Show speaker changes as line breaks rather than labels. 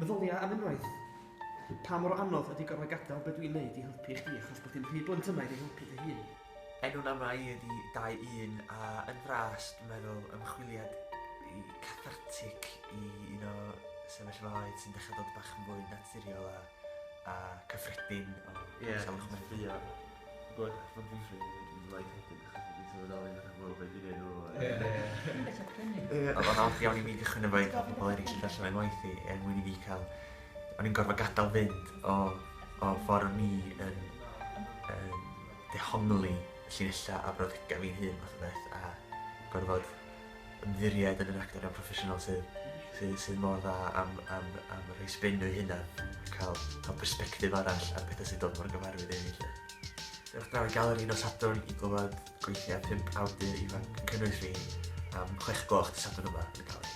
Meddylia am unwaith. Pa mor anodd ydy gorfod gadael beth dwi'n neud i helpu chdi achos bod ti'n rhy blyntymau i helpu dy hun?
Enw na mai ydy Dau Un a yn fras, dwi'n meddwl, ymchwiliad cathartic i un o sefyllfaoedd sy'n dechrau dod bach yn fwy naturiol a cyffredin o salwch methu o.
Gwyd, mae'n fi'n ffrind yn like hedyn achos dwi'n sylweddoli yn rhywbeth beth i'n enw.
Oedd o'n awd iawn i fi gychwyn efo i cael pobl eraill yn darllen yn waith i mwyn i fi cael... O'n i'n gorfod gadael fynd o ffordd o'n i yn dehongli llinella a brawddegau fi'n hun fath o beth a gorfod ymddiried yn yr actorion proffesiynol sydd mor dda am rhoi spin o'i hunan cael perspektif arall ar bethau sy'n dod mor gyfarwydd i fi. Dewch draw i galeri nos Sadwrn i glywed gweithiau 5 awdur ifanc yn cynnwys fi am 6 gloch dy Sadwrn yma yn y galeri.